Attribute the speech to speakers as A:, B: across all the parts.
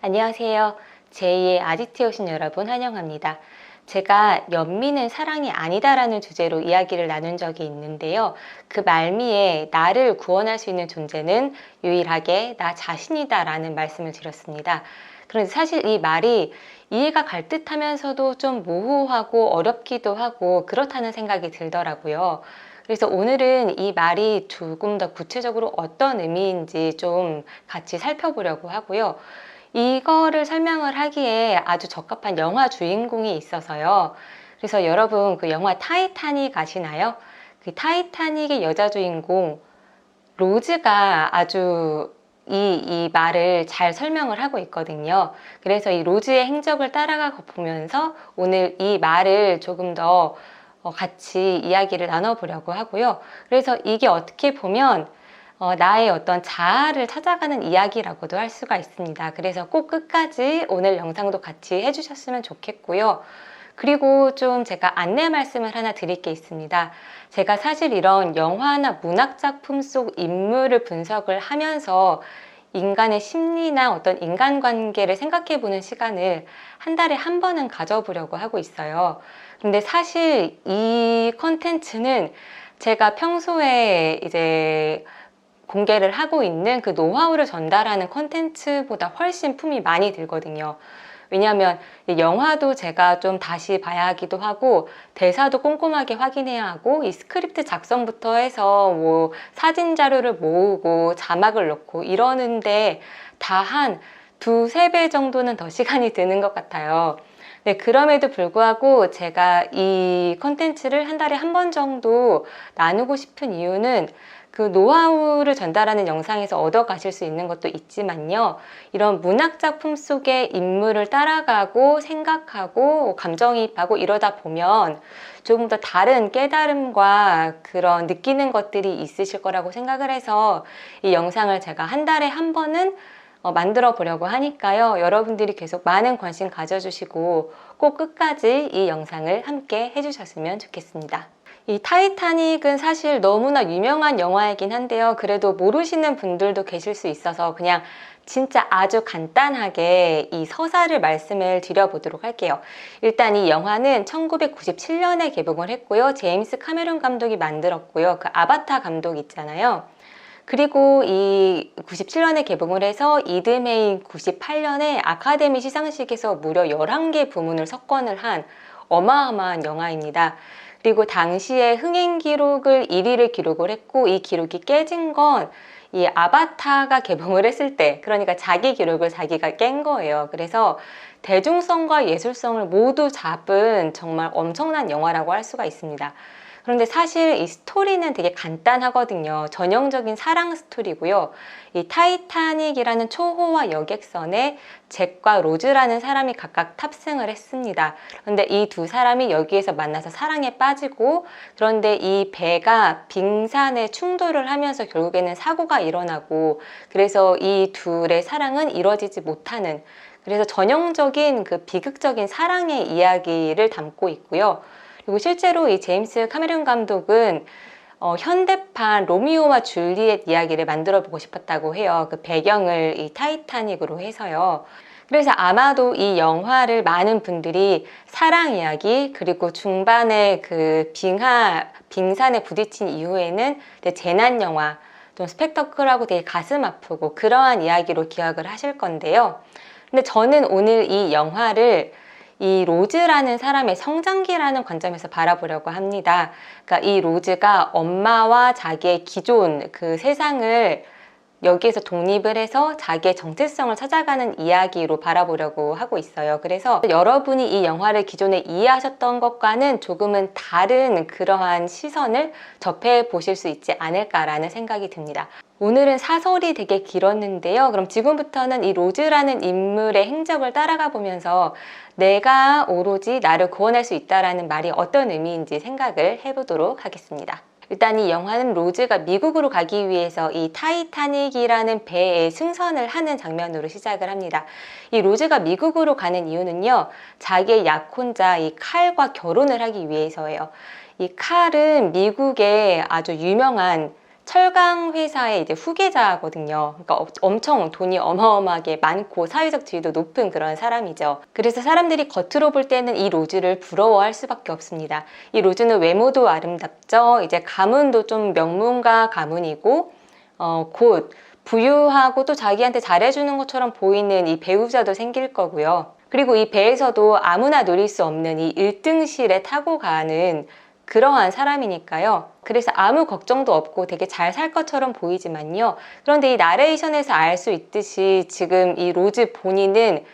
A: 안녕하세요. 제2의 아지트에 오신 여러분 환영합니다. 제가 연민은 사랑이 아니다라는 주제로 이야기를 나눈 적이 있는데요. 그 말미에 나를 구원할 수 있는 존재는 유일하게 나 자신이다 라는 말씀을 드렸습니다. 그런데 사실 이 말이 이해가 갈 듯하면서도 좀 모호하고 어렵기도 하고 그렇다는 생각이 들더라고요. 그래서 오늘은 이 말이 조금 더 구체적으로 어떤 의미인지 좀 같이 살펴보려고 하고요. 이거를 설명을 하기에 아주 적합한 영화 주인공이 있어서요. 그래서 여러분 그 영화 타이타닉 아시나요? 그 타이타닉의 여자 주인공 로즈가 아주 이 말을 잘 설명을 하고 있거든요. 그래서 이 로즈의 행적을 따라가 보면서 오늘 이 말을 조금 더 같이 이야기를 나눠보려고 하고요. 그래서 이게 어떻게 보면 나의 어떤 자아를 찾아가는 이야기라고도 할 수가 있습니다. 그래서 꼭 끝까지 오늘 영상도 같이 해주셨으면 좋겠고요. 그리고 좀 제가 안내 말씀을 하나 드릴 게 있습니다. 제가 사실 이런 영화나 문학작품 속 인물을 분석을 하면서 인간의 심리나 어떤 인간관계를 생각해 보는 시간을 한 달에 한 번은 가져보려고 하고 있어요. 근데 사실 이 컨텐츠는 제가 평소에 이제 공개를 하고 있는 그 노하우를 전달하는 컨텐츠보다 훨씬 품이 많이 들거든요. 왜냐하면 영화도 제가 좀 다시 봐야 하기도 하고 대사도 꼼꼼하게 확인해야 하고 이 스크립트 작성부터 해서 뭐 사진 자료를 모으고 자막을 넣고 이러는데 다 한 두세 배 정도는 더 시간이 드는 것 같아요. 네, 그럼에도 불구하고 제가 이 컨텐츠를 한 달에 한 번 정도 나누고 싶은 이유는 그 노하우를 전달하는 영상에서 얻어 가실 수 있는 것도 있지만요. 이런 문학작품 속의 인물을 따라가고 생각하고 감정이입하고 이러다 보면 조금 더 다른 깨달음과 그런 느끼는 것들이 있으실 거라고 생각을 해서 이 영상을 제가 한 달에 한 번은 만들어 보려고 하니까요. 여러분들이 계속 많은 관심 가져주시고 꼭 끝까지 이 영상을 함께 해주셨으면 좋겠습니다. 이 타이타닉은 사실 너무나 유명한 영화이긴 한데요. 그래도 모르시는 분들도 계실 수 있어서 그냥 진짜 아주 간단하게 이 서사를 말씀을 드려보도록 할게요. 일단 이 영화는 1997년에 개봉을 했고요. 제임스 카메론 감독이 만들었고요. 그 아바타 감독 있잖아요. 그리고 이 97년에 개봉을 해서 이듬해인 98년에 아카데미 시상식에서 무려 11개 부문을 석권을 한 어마어마한 영화입니다. 그리고 당시에 흥행 기록을 1위를 기록을 했고 이 기록이 깨진 건 이 아바타가 개봉을 했을 때, 그러니까 자기 기록을 자기가 깬 거예요. 그래서 대중성과 예술성을 모두 잡은 정말 엄청난 영화라고 할 수가 있습니다. 그런데 사실 이 스토리는 되게 간단하거든요. 전형적인 사랑 스토리고요. 이 타이타닉이라는 초호화 여객선에 잭과 로즈라는 사람이 각각 탑승을 했습니다. 그런데 이 두 사람이 여기에서 만나서 사랑에 빠지고, 그런데 이 배가 빙산에 충돌을 하면서 결국에는 사고가 일어나고, 그래서 이 둘의 사랑은 이루어지지 못하는, 그래서 전형적인 그 비극적인 사랑의 이야기를 담고 있고요. 그리고 실제로 이 제임스 카메론 감독은 현대판 로미오와 줄리엣 이야기를 만들어 보고 싶었다고 해요. 그 배경을 이 타이타닉으로 해서요. 그래서 아마도 이 영화를 많은 분들이 사랑 이야기, 그리고 중반에 그 빙산에 부딪힌 이후에는 재난 영화, 좀 스펙터클하고 되게 가슴 아프고 그러한 이야기로 기억을 하실 건데요. 근데 저는 오늘 이 영화를 이 로즈라는 사람의 성장기라는 관점에서 바라보려고 합니다. 그러니까 이 로즈가 엄마와 자기의 기존 그 세상을 여기에서 독립을 해서 자기의 정체성을 찾아가는 이야기로 바라보려고 하고 있어요. 그래서 여러분이 이 영화를 기존에 이해하셨던 것과는 조금은 다른 그러한 시선을 접해 보실 수 있지 않을까라는 생각이 듭니다. 오늘은 사설이 되게 길었는데요. 그럼 지금부터는 이 로즈라는 인물의 행적을 따라가 보면서 내가 오로지 나를 구원할 수 있다라는 말이 어떤 의미인지 생각을 해보도록 하겠습니다. 일단 이 영화는 로즈가 미국으로 가기 위해서 이 타이타닉이라는 배에 승선을 하는 장면으로 시작을 합니다. 이 로즈가 미국으로 가는 이유는요, 자기의 약혼자 이 칼과 결혼을 하기 위해서예요. 이 칼은 미국의 아주 유명한 철강 회사의 이제 후계자거든요. 그러니까 엄청 돈이 어마어마하게 많고 사회적 지위도 높은 그런 사람이죠. 그래서 사람들이 겉으로 볼 때는 이 로즈를 부러워할 수밖에 없습니다. 이 로즈는 외모도 아름답죠. 이제 가문도 좀 명문가 가문이고 곧 부유하고 또 자기한테 잘해주는 것처럼 보이는 이 배우자도 생길 거고요. 그리고 이 배에서도 아무나 누릴 수 없는 이 1등실에 타고 가는 그러한 사람이니까요. 그래서 아무 걱정도 없고 되게 잘 살 것처럼 보이지만요. 그런데 이 나레이션에서 알 수 있듯이 지금 이 로즈 본인은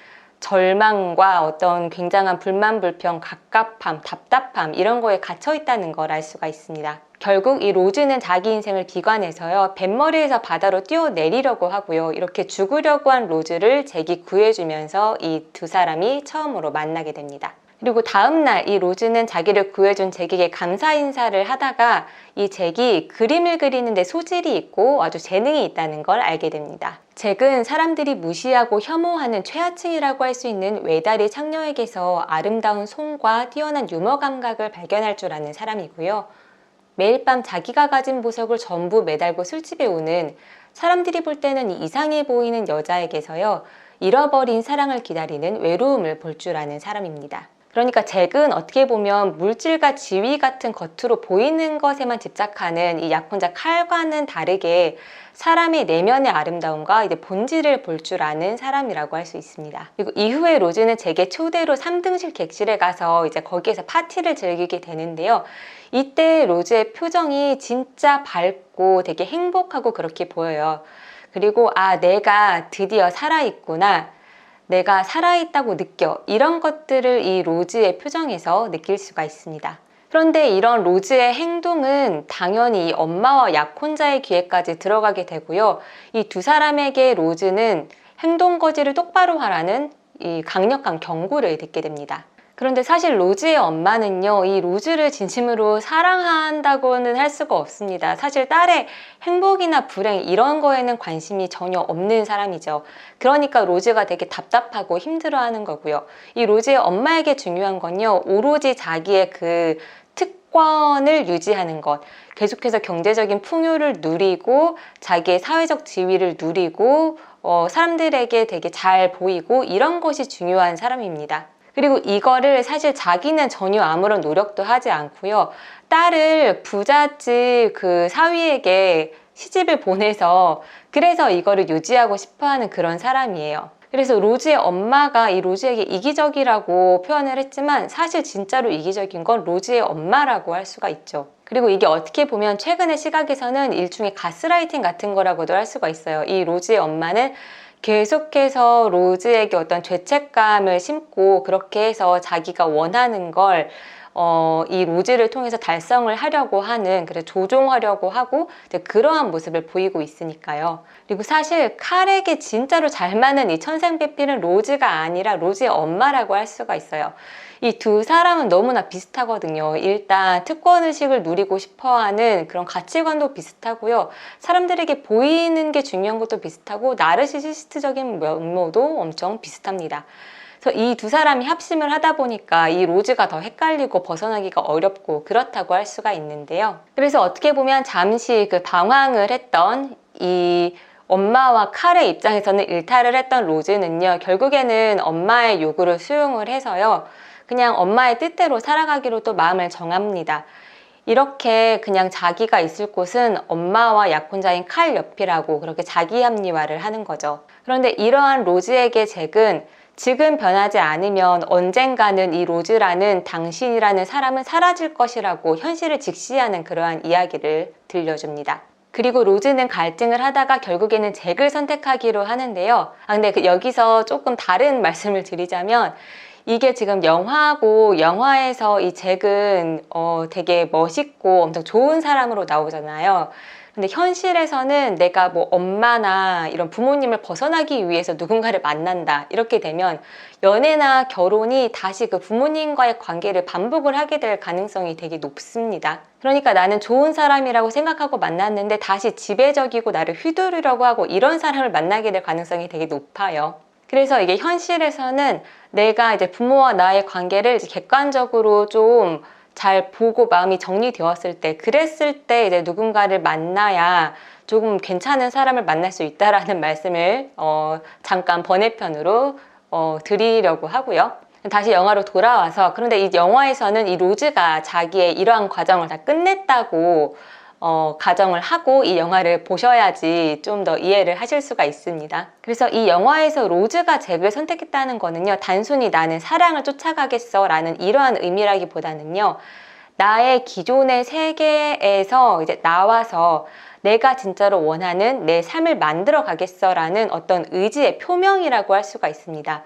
A: 절망과 어떤 굉장한 불만, 불평, 갑갑함, 답답함 이런 거에 갇혀 있다는 걸 알 수가 있습니다. 결국 이 로즈는 자기 인생을 비관해서요. 뱃머리에서 바다로 뛰어내리려고 하고요. 이렇게 죽으려고 한 로즈를 잭이 구해주면서 이 두 사람이 처음으로 만나게 됩니다. 그리고 다음날 이 로즈는 자기를 구해준 잭에게 감사 인사를 하다가 이 잭이 그림을 그리는데 소질이 있고 아주 재능이 있다는 걸 알게 됩니다. 잭은 사람들이 무시하고 혐오하는 최하층이라고 할 수 있는 외다리 창녀에게서 아름다운 손과 뛰어난 유머 감각을 발견할 줄 아는 사람이고요. 매일 밤 자기가 가진 보석을 전부 매달고 술집에 오는 사람들이 볼 때는 이상해 보이는 여자에게서요. 잃어버린 사랑을 기다리는 외로움을 볼 줄 아는 사람입니다. 그러니까 잭은 어떻게 보면 물질과 지위 같은 겉으로 보이는 것에만 집착하는 이 약혼자 칼과는 다르게 사람의 내면의 아름다움과 이제 본질을 볼 줄 아는 사람이라고 할 수 있습니다. 그리고 이후에 로즈는 잭의 초대로 3등실 객실에 가서 이제 거기에서 파티를 즐기게 되는데요. 이때 로즈의 표정이 진짜 밝고 되게 행복하고 그렇게 보여요. 그리고 내가 드디어 살아있구나. 내가 살아있다고 느껴. 이런 것들을 이 로즈의 표정에서 느낄 수가 있습니다. 그런데 이런 로즈의 행동은 당연히 엄마와 약혼자의 귀에까지 들어가게 되고요. 이 두 사람에게 로즈는 행동 거지를 똑바로 하라는 이 강력한 경고를 듣게 됩니다. 그런데 사실 로즈의 엄마는요, 이 로즈를 진심으로 사랑한다고는 할 수가 없습니다. 사실 딸의 행복이나 불행 이런 거에는 관심이 전혀 없는 사람이죠. 그러니까 로즈가 되게 답답하고 힘들어하는 거고요. 이 로즈의 엄마에게 중요한 건요, 오로지 자기의 그 특권을 유지하는 것, 계속해서 경제적인 풍요를 누리고 자기의 사회적 지위를 누리고 사람들에게 되게 잘 보이고 이런 것이 중요한 사람입니다. 그리고 이거를 사실 자기는 전혀 아무런 노력도 하지 않고요. 딸을 부잣집 그 사위에게 시집을 보내서 그래서 이거를 유지하고 싶어하는 그런 사람이에요. 그래서 로즈의 엄마가 이 로즈에게 이기적이라고 표현을 했지만 사실 진짜로 이기적인 건 로즈의 엄마라고 할 수가 있죠. 그리고 이게 어떻게 보면 최근의 시각에서는 일종의 가스라이팅 같은 거라고도 할 수가 있어요. 이 로즈의 엄마는 계속해서 로즈에게 어떤 죄책감을 심고 그렇게 해서 자기가 원하는 걸 이 로즈를 통해서 달성을 하려고 하는, 그래서 조종하려고 하고 그러한 모습을 보이고 있으니까요. 그리고 사실 칼에게 진짜로 잘 맞는 이 천생배필은 로즈가 아니라 로즈의 엄마라고 할 수가 있어요. 이 두 사람은 너무나 비슷하거든요. 일단 특권의식을 누리고 싶어하는 그런 가치관도 비슷하고요. 사람들에게 보이는 게 중요한 것도 비슷하고 나르시시스트적인 면모도 엄청 비슷합니다. 그래서 이 두 사람이 합심을 하다 보니까 이 로즈가 더 헷갈리고 벗어나기가 어렵고 그렇다고 할 수가 있는데요. 그래서 어떻게 보면 잠시 그 방황을 했던 이 엄마와 칼의 입장에서는 일탈을 했던 로즈는요, 결국에는 엄마의 요구를 수용을 해서요, 그냥 엄마의 뜻대로 살아가기로 또 마음을 정합니다. 이렇게 그냥 자기가 있을 곳은 엄마와 약혼자인 칼 옆이라고 그렇게 자기 합리화를 하는 거죠. 그런데 이러한 로즈에게 잭은 지금 변하지 않으면 언젠가는 이 로즈라는 당신이라는 사람은 사라질 것이라고 현실을 직시하는 그러한 이야기를 들려줍니다. 그리고 로즈는 갈등을 하다가 결국에는 잭을 선택하기로 하는데요. 근데 여기서 조금 다른 말씀을 드리자면, 이게 지금 영화고 영화에서 이 잭은 되게 멋있고 엄청 좋은 사람으로 나오잖아요. 근데 현실에서는 내가 뭐 엄마나 이런 부모님을 벗어나기 위해서 누군가를 만난다 이렇게 되면 연애나 결혼이 다시 그 부모님과의 관계를 반복을 하게 될 가능성이 되게 높습니다. 그러니까 나는 좋은 사람이라고 생각하고 만났는데 다시 지배적이고 나를 휘두르려고 하고 이런 사람을 만나게 될 가능성이 되게 높아요. 그래서 이게 현실에서는 내가 이제 부모와 나의 관계를 이제 객관적으로 좀 잘 보고 마음이 정리되었을 때, 그랬을 때 이제 누군가를 만나야 조금 괜찮은 사람을 만날 수 있다라는 말씀을 잠깐 번외편으로 드리려고 하고요. 다시 영화로 돌아와서, 그런데 이 영화에서는 이 로즈가 자기의 이러한 과정을 다 끝냈다고 가정을 하고 이 영화를 보셔야지 좀 더 이해를 하실 수가 있습니다. 그래서 이 영화에서 로즈가 잭을 선택했다는 거는요, 단순히 나는 사랑을 쫓아가겠어 라는 이러한 의미라기보다는요, 나의 기존의 세계에서 이제 나와서 내가 진짜로 원하는 내 삶을 만들어 가겠어 라는 어떤 의지의 표명이라고 할 수가 있습니다.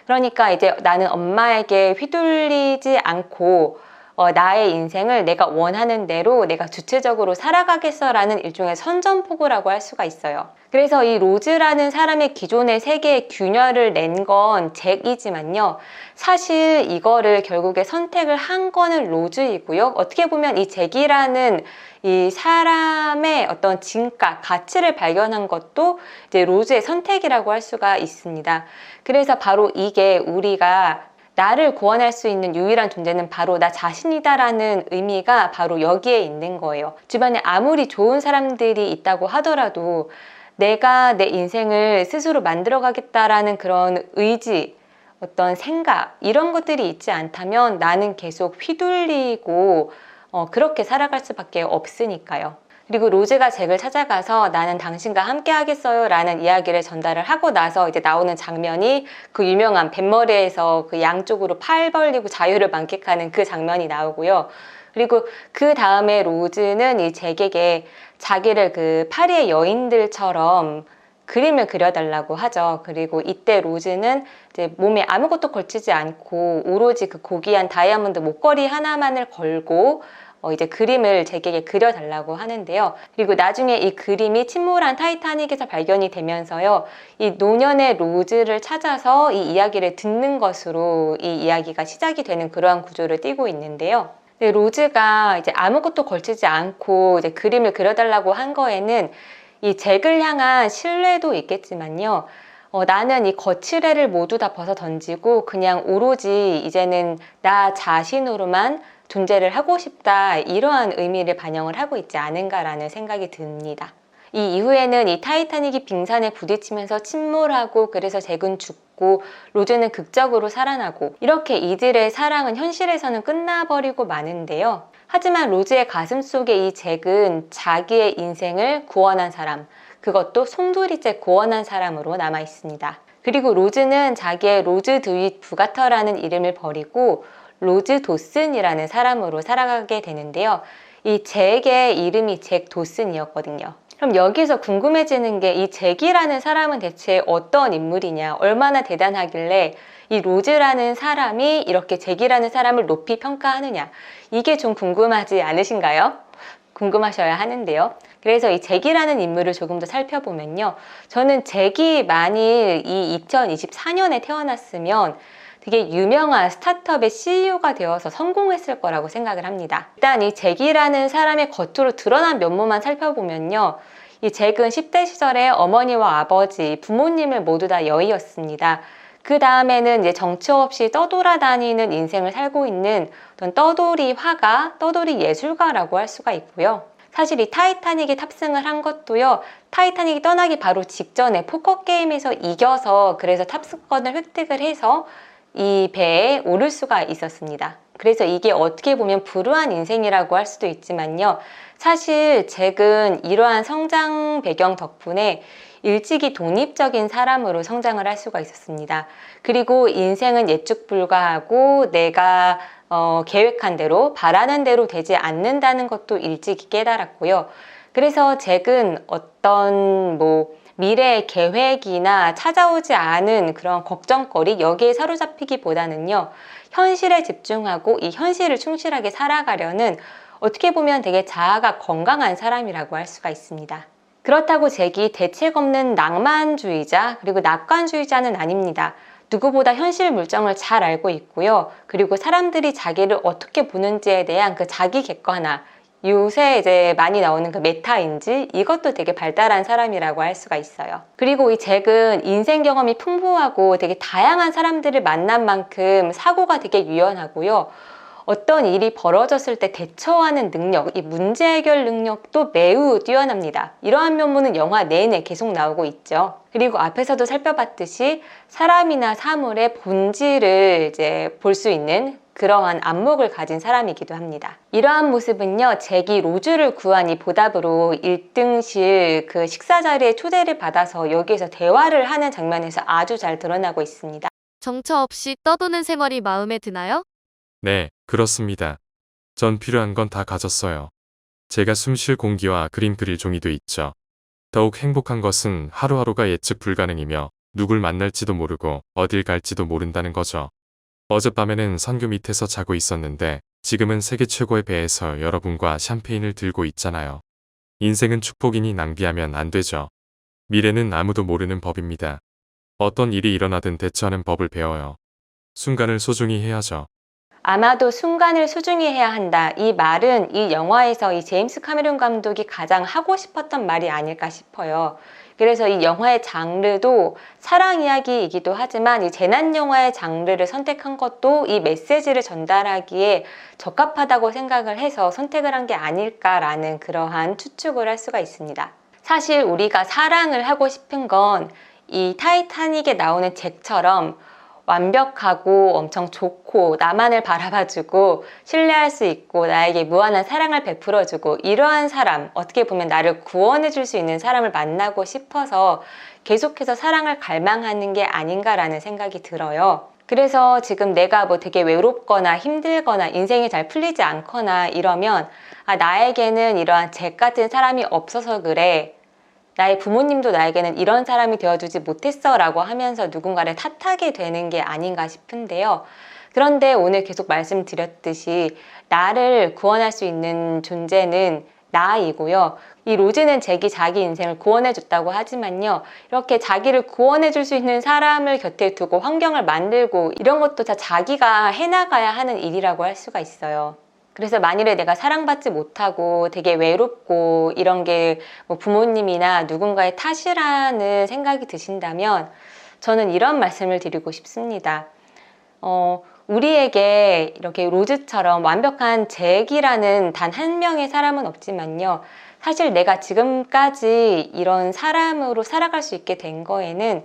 A: 그러니까 이제 나는 엄마에게 휘둘리지 않고 나의 인생을 내가 원하는 대로 내가 주체적으로 살아가겠어라는 일종의 선전포고라고 할 수가 있어요. 그래서 이 로즈라는 사람의 기존의 세계에 균열을 낸 건 잭이지만요, 사실 이거를 결국에 선택을 한 거는 로즈이고요. 어떻게 보면 이 잭이라는 이 사람의 어떤 진가, 가치를 발견한 것도 이제 로즈의 선택이라고 할 수가 있습니다. 그래서 바로 이게 우리가 나를 구원할 수 있는 유일한 존재는 바로 나 자신이다라는 의미가 바로 여기에 있는 거예요. 주변에 아무리 좋은 사람들이 있다고 하더라도 내가 내 인생을 스스로 만들어가겠다라는 그런 의지, 어떤 생각, 이런 것들이 있지 않다면 나는 계속 휘둘리고 그렇게 살아갈 수밖에 없으니까요. 그리고 로즈가 잭을 찾아가서 나는 당신과 함께 하겠어요 라는 이야기를 전달을 하고 나서 이제 나오는 장면이 그 유명한 뱃머리에서 그 양쪽으로 팔 벌리고 자유를 만끽하는 그 장면이 나오고요. 그리고 그 다음에 로즈는 이 잭에게 자기를 그 파리의 여인들처럼 그림을 그려달라고 하죠. 그리고 이때 로즈는 이제 몸에 아무것도 걸치지 않고 오로지 그 고귀한 다이아몬드 목걸이 하나만을 걸고 이제 그림을 잭에게 그려달라고 하는데요. 그리고 나중에 이 그림이 침몰한 타이타닉에서 발견이 되면서요, 이 노년의 로즈를 찾아서 이 이야기를 듣는 것으로 이 이야기가 시작이 되는 그러한 구조를 띠고 있는데요. 로즈가 이제 아무것도 걸치지 않고 이제 그림을 그려달라고 한 거에는 이 잭을 향한 신뢰도 있겠지만요, 나는 이 거칠애를 모두 다 벗어 던지고 그냥 오로지 이제는 나 자신으로만 존재를 하고 싶다, 이러한 의미를 반영을 하고 있지 않은가라는 생각이 듭니다. 이 이후에는 이 타이타닉이 빙산에 부딪히면서 침몰하고 그래서 잭은 죽고 로즈는 극적으로 살아나고 이렇게 이들의 사랑은 현실에서는 끝나버리고 마는데요. 하지만 로즈의 가슴 속에 이 잭은 자기의 인생을 구원한 사람, 그것도 송두리째 구원한 사람으로 남아 있습니다. 그리고 로즈는 자기의 로즈 드윗 부가터라는 이름을 버리고 로즈 도슨이라는 사람으로 살아가게 되는데요. 이 잭의 이름이 잭 도슨이었거든요. 그럼 여기서 궁금해지는 게 이 잭이라는 사람은 대체 어떤 인물이냐, 얼마나 대단하길래 이 로즈라는 사람이 이렇게 잭이라는 사람을 높이 평가하느냐, 이게 좀 궁금하지 않으신가요? 궁금하셔야 하는데요. 그래서 이 잭이라는 인물을 조금 더 살펴보면요, 저는 잭이 만일 이 2024년에 태어났으면 되게 유명한 스타트업의 CEO가 되어서 성공했을 거라고 생각을 합니다. 일단 이 잭이라는 사람의 겉으로 드러난 면모만 살펴보면요, 이 잭은 10대 시절에 어머니와 아버지, 부모님을 모두 다 여의었습니다. 그 다음에는 이제 정처 없이 떠돌아다니는 인생을 살고 있는 어떤 떠돌이 화가, 떠돌이 예술가라고 할 수가 있고요. 사실 이 타이타닉에 탑승을 한 것도요, 타이타닉이 떠나기 바로 직전에 포커 게임에서 이겨서 그래서 탑승권을 획득을 해서 이 배에 오를 수가 있었습니다. 그래서 이게 어떻게 보면 불우한 인생이라고 할 수도 있지만요, 사실 잭은 이러한 성장 배경 덕분에 일찍이 독립적인 사람으로 성장을 할 수가 있었습니다. 그리고 인생은 예측불가하고 내가 계획한 대로, 바라는 대로 되지 않는다는 것도 일찍이 깨달았고요. 그래서 잭은 어떤 미래의 계획이나 찾아오지 않은 그런 걱정거리, 여기에 사로잡히기보다는요, 현실에 집중하고 이 현실을 충실하게 살아가려는, 어떻게 보면 되게 자아가 건강한 사람이라고 할 수가 있습니다. 그렇다고 잭이 대책 없는 낭만주의자, 그리고 낙관주의자는 아닙니다. 누구보다 현실 물정을 잘 알고 있고요. 그리고 사람들이 자기를 어떻게 보는지에 대한 그 자기 객관화, 요새 이제 많이 나오는 그 메타인지, 이것도 되게 발달한 사람이라고 할 수가 있어요. 그리고 이 잭은 인생 경험이 풍부하고 되게 다양한 사람들을 만난 만큼 사고가 되게 유연하고요. 어떤 일이 벌어졌을 때 대처하는 능력, 이 문제 해결 능력도 매우 뛰어납니다. 이러한 면모는 영화 내내 계속 나오고 있죠. 그리고 앞에서도 살펴봤듯이 사람이나 사물의 본질을 이제 볼 수 있는 그러한 안목을 가진 사람이기도 합니다. 이러한 모습은요, 잭이 로즈를 구한 이 보답으로 1등실 그 식사 자리에 초대를 받아서 여기에서 대화를 하는 장면에서 아주 잘 드러나고 있습니다.
B: 정처 없이 떠도는 생활이 마음에 드나요?
C: 네, 그렇습니다. 전 필요한 건 다 가졌어요. 제가 숨 쉴 공기와 그림 그릴 종이도 있죠. 더욱 행복한 것은 하루하루가 예측 불가능이며 누굴 만날지도 모르고 어딜 갈지도 모른다는 거죠. 어젯밤에는 선교 밑에서 자고 있었는데 지금은 세계 최고의 배에서 여러분과 샴페인을 들고 있잖아요. 인생은 축복이니 낭비하면 안 되죠. 미래는 아무도 모르는 법입니다. 어떤 일이 일어나든 대처하는 법을 배워요. 순간을 소중히 해야죠.
A: 아마도 순간을 소중히 해야 한다. 이 말은 이 영화에서 이 제임스 카메론 감독이 가장 하고 싶었던 말이 아닐까 싶어요. 그래서 이 영화의 장르도 사랑 이야기이기도 하지만 이 재난 영화의 장르를 선택한 것도 이 메시지를 전달하기에 적합하다고 생각을 해서 선택을 한 게 아닐까라는 그러한 추측을 할 수가 있습니다. 사실 우리가 사랑을 하고 싶은 건 이 타이타닉에 나오는 잭처럼 완벽하고 엄청 좋고 나만을 바라봐주고 신뢰할 수 있고 나에게 무한한 사랑을 베풀어주고 이러한 사람, 어떻게 보면 나를 구원해줄 수 있는 사람을 만나고 싶어서 계속해서 사랑을 갈망하는 게 아닌가라는 생각이 들어요. 그래서 지금 내가 뭐 되게 외롭거나 힘들거나 인생이 잘 풀리지 않거나 이러면 나에게는 이러한 잭 같은 사람이 없어서 그래. 나의 부모님도 나에게는 이런 사람이 되어주지 못했어 라고 하면서 누군가를 탓하게 되는 게 아닌가 싶은데요. 그런데 오늘 계속 말씀드렸듯이 나를 구원할 수 있는 존재는 나이고요. 이 로즈는 잭이 자기 인생을 구원해 줬다고 하지만요. 이렇게 자기를 구원해 줄 수 있는 사람을 곁에 두고 환경을 만들고 이런 것도 다 자기가 해나가야 하는 일이라고 할 수가 있어요. 그래서 만일에 내가 사랑받지 못하고 되게 외롭고 이런 게 뭐 부모님이나 누군가의 탓이라는 생각이 드신다면 저는 이런 말씀을 드리고 싶습니다. 우리에게 이렇게 로즈처럼 완벽한 잭이라는 단 한 명의 사람은 없지만요. 사실 내가 지금까지 이런 사람으로 살아갈 수 있게 된 거에는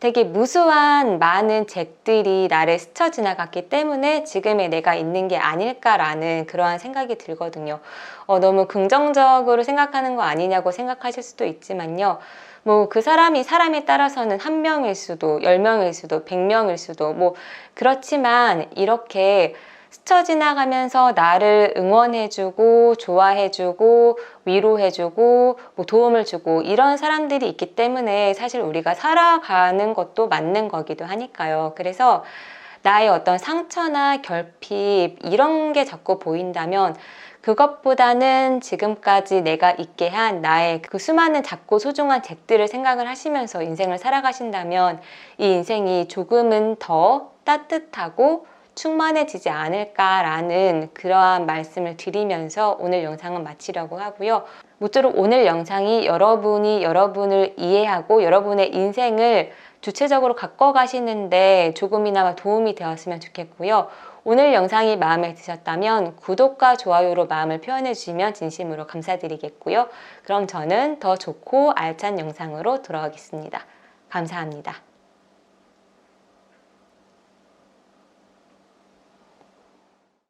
A: 되게 무수한 많은 잭들이 나를 스쳐 지나갔기 때문에 지금의 내가 있는 게 아닐까라는 그러한 생각이 들거든요. 너무 긍정적으로 생각하는 거 아니냐고 생각하실 수도 있지만요. 뭐 그 사람이 사람에 따라서는 한 명일 수도, 10명일 수도, 100명일 수도 뭐 그렇지만 이렇게 스쳐 지나가면서 나를 응원해주고 좋아해주고 위로해주고 뭐 도움을 주고 이런 사람들이 있기 때문에 사실 우리가 살아가는 것도 맞는 거기도 하니까요. 그래서 나의 어떤 상처나 결핍 이런 게 자꾸 보인다면 그것보다는 지금까지 내가 있게 한 나의 그 수많은 작고 소중한 잭들을 생각을 하시면서 인생을 살아가신다면 이 인생이 조금은 더 따뜻하고 충만해지지 않을까라는 그러한 말씀을 드리면서 오늘 영상은 마치려고 하고요. 모쪼록 오늘 영상이 여러분이 여러분을 이해하고 여러분의 인생을 주체적으로 가꿔가시는데 조금이나마 도움이 되었으면 좋겠고요. 오늘 영상이 마음에 드셨다면 구독과 좋아요로 마음을 표현해 주시면 진심으로 감사드리겠고요. 그럼 저는 더 좋고 알찬 영상으로 돌아오겠습니다. 감사합니다.